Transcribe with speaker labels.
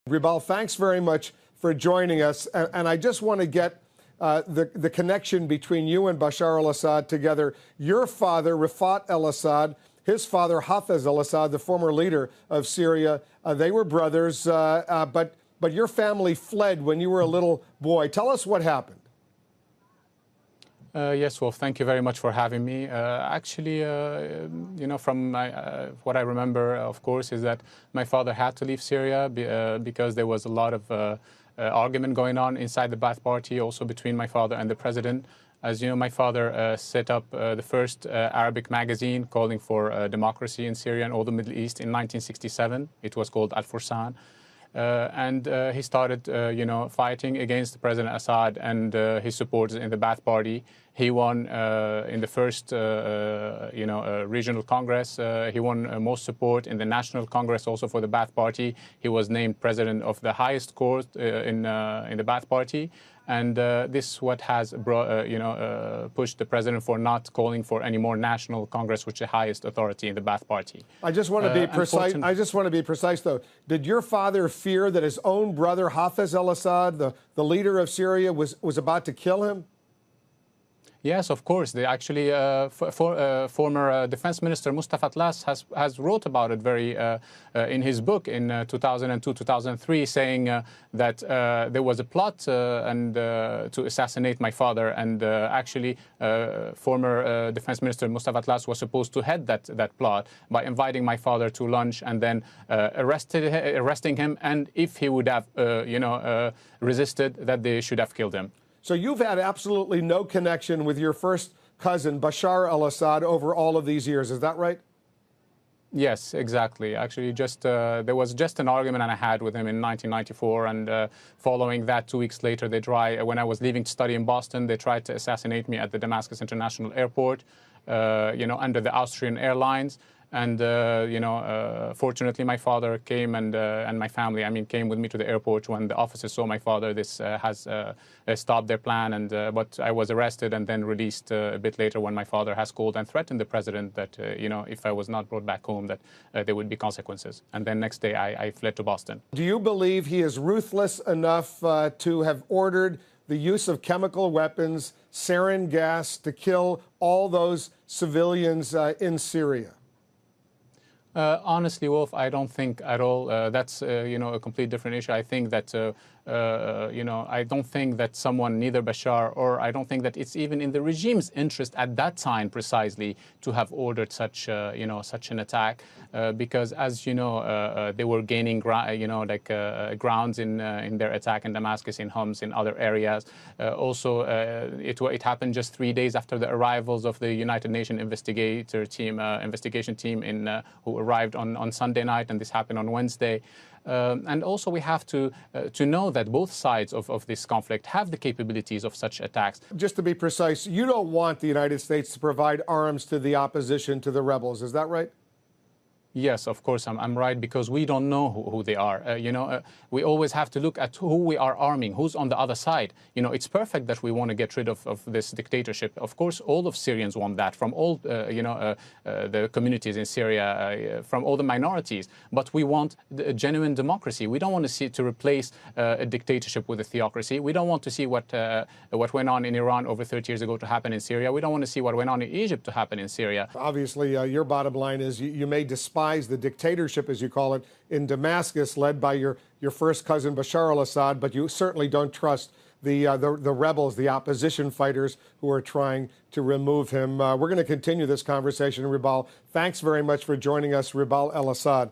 Speaker 1: Ribal, thanks very much for joining us. And I just want to get the connection between you and Bashar al-Assad together. Your father, Rifat al-Assad, his father, Hafez al-Assad, the former leader of Syria, they were brothers, but your family fled when you were a little boy. Tell us what happened.
Speaker 2: Yes, well, thank you very much for having me. Actually, from what I remember, of course, is that my father had to leave Syria because there was a lot of argument going on inside the Ba'ath Party, also between my father and the president. As you know, my father set up the first Arabic magazine calling for democracy in Syria and all the Middle East in 1967. It was called Al-Fursan. And he started, fighting against President Assad and his supporters in the Ba'ath Party. He won in the first, regional Congress. He won most support in the National Congress also for the Ba'ath Party. He was named president of the highest court in the Ba'ath Party. And this is what has brought, pushed the president for not calling for any more national Congress, which is the highest authority in the Ba'ath Party.
Speaker 1: I just want to be precise. I just want to be precise, though. Did your father fear that his own brother, Hafez al-Assad, the leader of Syria, was about to kill him?
Speaker 2: Yes, of course. They actually, former Defense Minister Mustafa Tlass has wrote about it in his book in 2002-2003, saying that there was a plot to assassinate my father, and actually, former Defense Minister Mustafa Tlass was supposed to head that plot by inviting my father to lunch and then arresting him, and if he would have, resisted, that they should have killed him.
Speaker 1: So you've had absolutely no connection with your first cousin, Bashar al-Assad, over all of these years. Is that right?
Speaker 2: Yes, exactly. Actually, there was just an argument I had with him in 1994, and following that, 2 weeks later, when I was leaving to study in Boston, they tried to assassinate me at the Damascus International Airport, under the Austrian Airlines. And, fortunately, my father came and my family, came with me to the airport. When the officers saw my father, this has stopped their plan. But I was arrested and then released a bit later when my father has called and threatened the president that, if I was not brought back home, that there would be consequences. And then next day, I fled to Boston.
Speaker 1: Do you believe he is ruthless enough to have ordered the use of chemical weapons, sarin gas, to kill all those civilians in Syria?
Speaker 2: Honestly, Wolf, I don't think at all. That's, a complete different issue. I think that, I don't think that someone, neither Bashar or I don't think that it's even in the regime's interest at that time precisely to have ordered such an attack, because, as you know, they were gaining, grounds in their attack in Damascus, in Homs, in other areas. Also, it happened just 3 days after the arrivals of the United Nations investigation team who arrived on Sunday night, and this happened on Wednesday. And also we have to know that both sides of this conflict have the capabilities of such attacks.
Speaker 1: Just to be precise, you don't want the United States to provide arms to the opposition, to the rebels. Is that right?
Speaker 2: Yes, of course, I'm right, because we don't know who they are. We always have to look at who we are arming, who's on the other side. It's perfect that we want to get rid of this dictatorship. Of course, all of Syrians want that, from all, the communities in Syria, from all the minorities. But we want a genuine democracy. We don't want to replace a dictatorship with a theocracy. We don't want to see what went on in Iran over 30 years ago to happen in Syria. We don't want to see what went on in Egypt to happen in Syria.
Speaker 1: Obviously, your bottom line is you may despise the dictatorship, as you call it, in Damascus, led by your first cousin Bashar al-Assad, but you certainly don't trust the rebels, the opposition fighters who are trying to remove him. We're going to continue this conversation, Ribal. Thanks very much for joining us, Ribal Al-Assad.